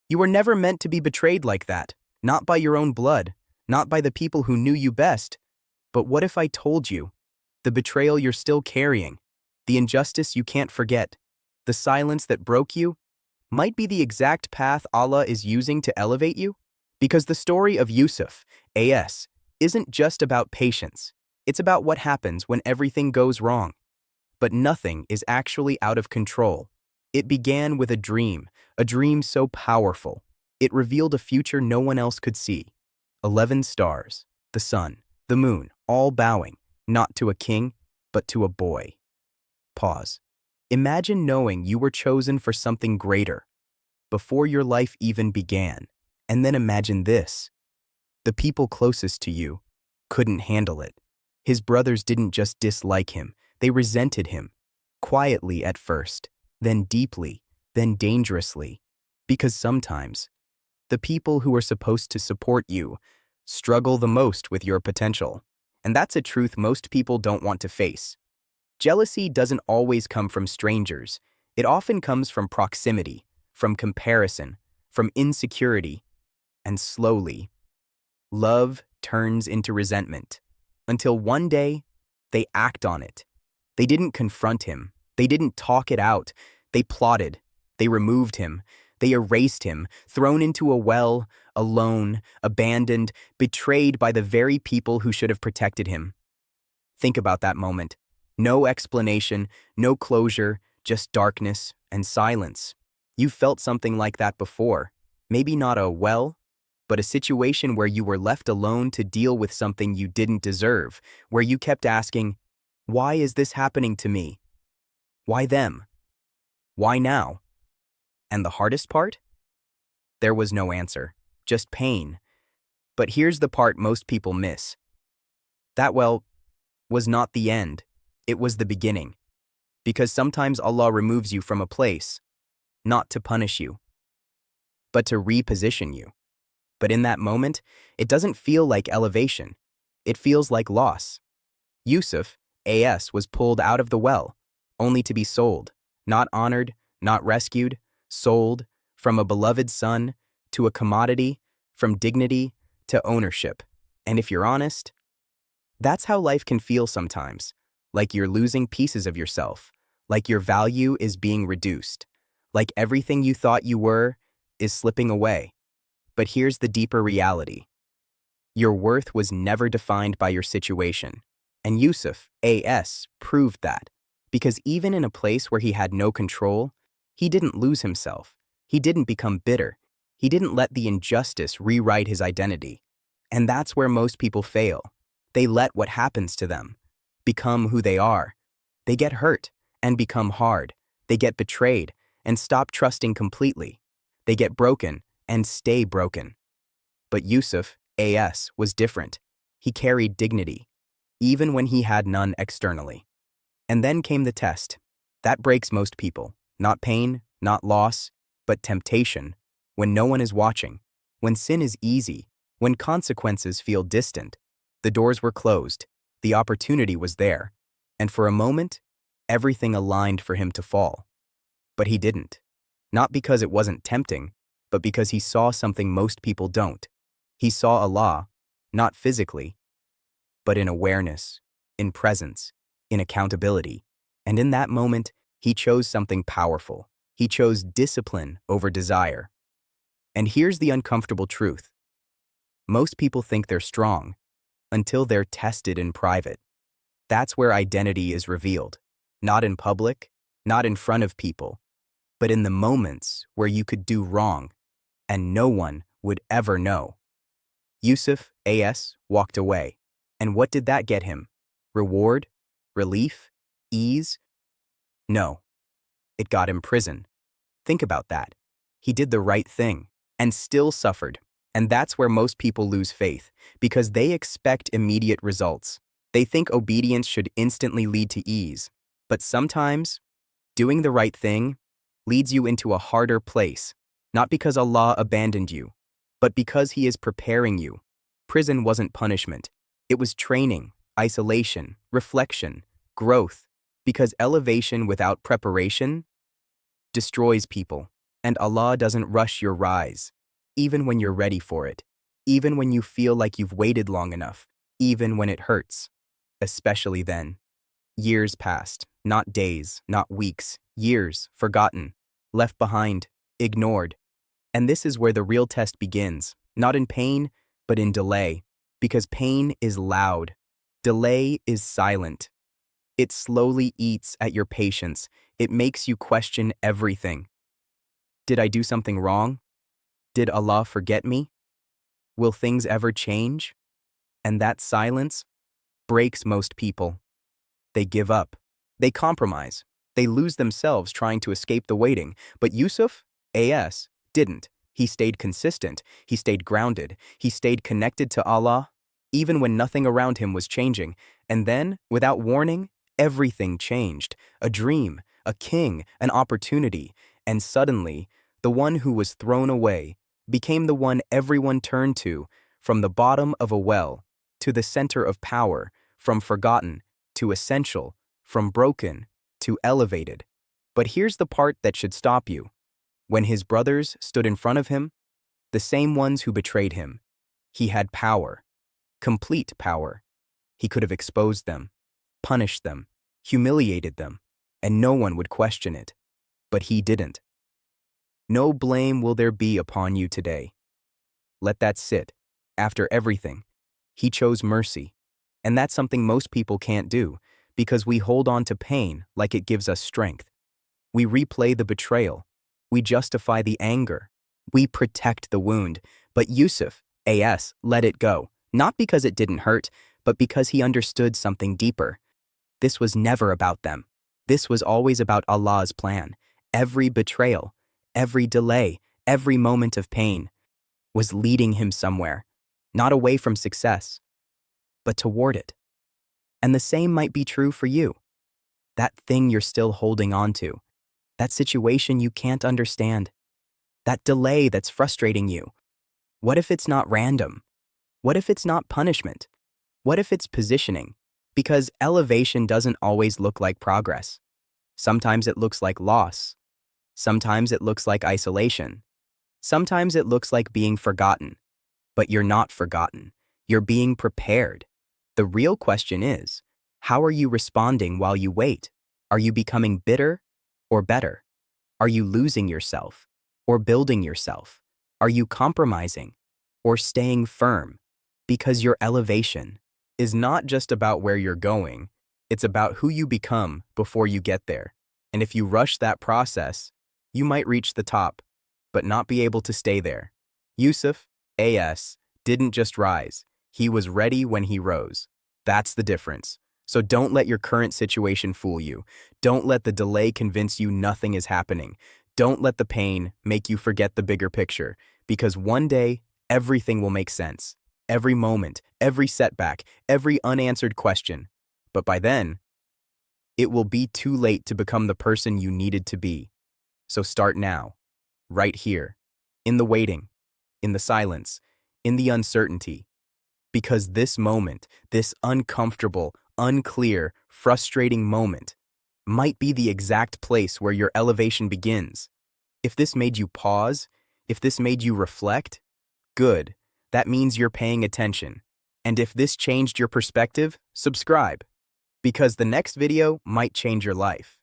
You were never meant to be betrayed like that, not by your own blood, not by the people who knew you best. But what if I told you? The betrayal you're still carrying, the injustice you can't forget, the silence that broke you, might be the exact path Allah is using to elevate you? Because the story of Yusuf, AS, isn't just about patience. It's about what happens when everything goes wrong. But nothing is actually out of control. It began with a dream so powerful. It revealed a future no one else could see. 11 stars, the sun, the moon, all bowing, not to a king, but to a boy. Pause. Imagine knowing you were chosen for something greater, before your life even began. And then imagine this. The people closest to you couldn't handle it. His brothers didn't just dislike him, they resented him. Quietly at first, then deeply, then dangerously. Because sometimes, the people who are supposed to support you struggle the most with your potential. And that's a truth most people don't want to face. Jealousy doesn't always come from strangers. It often comes from proximity, from comparison, from insecurity, and slowly, love turns into resentment. Until one day, they act on it. They didn't confront him. They didn't talk it out. They plotted. They removed him. They erased him, thrown into a well, alone, abandoned, betrayed by the very people who should have protected him. Think about that moment. No explanation, no closure, just darkness and silence. You've felt something like that before. Maybe not a well, but a situation where you were left alone to deal with something you didn't deserve, where you kept asking, why is this happening to me? Why them? Why now? And the hardest part? There was no answer, just pain. But here's the part most people miss. That well was not the end, it was the beginning. Because sometimes Allah removes you from a place, not to punish you, but to reposition you. But in that moment, it doesn't feel like elevation. It feels like loss. Yusuf, AS, was pulled out of the well, only to be sold, not honored, not rescued, sold, from a beloved son to a commodity, from dignity to ownership. And if you're honest, that's how life can feel sometimes, like you're losing pieces of yourself, like your value is being reduced, like everything you thought you were is slipping away. But here's the deeper reality. Your worth was never defined by your situation. And Yusuf, AS, proved that. Because even in a place where he had no control, he didn't lose himself. He didn't become bitter. He didn't let the injustice rewrite his identity. And that's where most people fail. They let what happens to them become who they are. They get hurt and become hard. They get betrayed and stop trusting completely. They get broken and stay broken. But Yusuf, AS, was different. He carried dignity, even when he had none externally. And then came the test. That breaks most people. Not pain, not loss, but temptation. When no one is watching, when sin is easy, when consequences feel distant. The doors were closed. The opportunity was there. And for a moment, everything aligned for him to fall. But he didn't. Not because it wasn't tempting, but because he saw something most people don't. He saw Allah, not physically, but in awareness, in presence, in accountability. And in that moment, he chose something powerful. He chose discipline over desire. And here's the uncomfortable truth. Most people think they're strong until they're tested in private. That's where identity is revealed. Not in public, not in front of people, but in the moments where you could do wrong and no one would ever know. Yusuf, AS, walked away. And what did that get him? Reward? Relief? Ease? No. It got him prison. Think about that. He did the right thing and still suffered. And that's where most people lose faith, because they expect immediate results. They think obedience should instantly lead to ease. But sometimes, doing the right thing leads you into a harder place, not because Allah abandoned you, but because He is preparing you. Prison wasn't punishment. It was training, isolation, reflection, growth, because elevation without preparation destroys people. And Allah doesn't rush your rise, even when you're ready for it, even when you feel like you've waited long enough, even when it hurts. Especially then. Years passed, not days, not weeks, years, forgotten, left behind, ignored. And this is where the real test begins, not in pain, but in delay. Because pain is loud. Delay is silent. It slowly eats at your patience. It makes you question everything. Did I do something wrong? Did Allah forget me? Will things ever change? And that silence breaks most people. They give up. They compromise. They lose themselves trying to escape the waiting. But Yusuf, A.S., didn't. He stayed consistent. He stayed grounded. He stayed connected to Allah, even when nothing around him was changing. And then, without warning, everything changed. A dream, a king, an opportunity. And suddenly, the one who was thrown away became the one everyone turned to, from the bottom of a well to the center of power, from forgotten to essential, from broken to elevated. But here's the part that should stop you. When his brothers stood in front of him, the same ones who betrayed him, he had power, complete power. He could have exposed them, punished them, humiliated them, and no one would question it. But he didn't. No blame will there be upon you today. Let that sit. After everything, he chose mercy. And that's something most people can't do, because we hold on to pain like it gives us strength. We replay the betrayal. We justify the anger. We protect the wound. But Yusuf, A.S., let it go, not because it didn't hurt, but because he understood something deeper. This was never about them. This was always about Allah's plan. Every betrayal, every delay, every moment of pain was leading him somewhere, not away from success, but toward it. And the same might be true for you. That thing you're still holding on to, that situation you can't understand, that delay that's frustrating you. What if it's not random? What if it's not punishment? What if it's positioning? Because elevation doesn't always look like progress. Sometimes it looks like loss. Sometimes it looks like isolation. Sometimes it looks like being forgotten. But you're not forgotten. You're being prepared. The real question is, how are you responding while you wait? Are you becoming bitter or better? Are you losing yourself or building yourself? Are you compromising or staying firm? Because your elevation is not just about where you're going, it's about who you become before you get there. And if you rush that process, you might reach the top, but not be able to stay there. Yusuf, A.S., didn't just rise. He was ready when he rose. That's the difference. So don't let your current situation fool you. Don't let the delay convince you nothing is happening. Don't let the pain make you forget the bigger picture, because one day, everything will make sense. Every moment, every setback, every unanswered question. But by then, it will be too late to become the person you needed to be. So start now, right here, in the waiting, in the silence, in the uncertainty. Because this moment, this uncomfortable, unclear, frustrating moment, might be the exact place where your elevation begins. If this made you pause, if this made you reflect, good. That means you're paying attention. And if this changed your perspective, subscribe. Because the next video might change your life.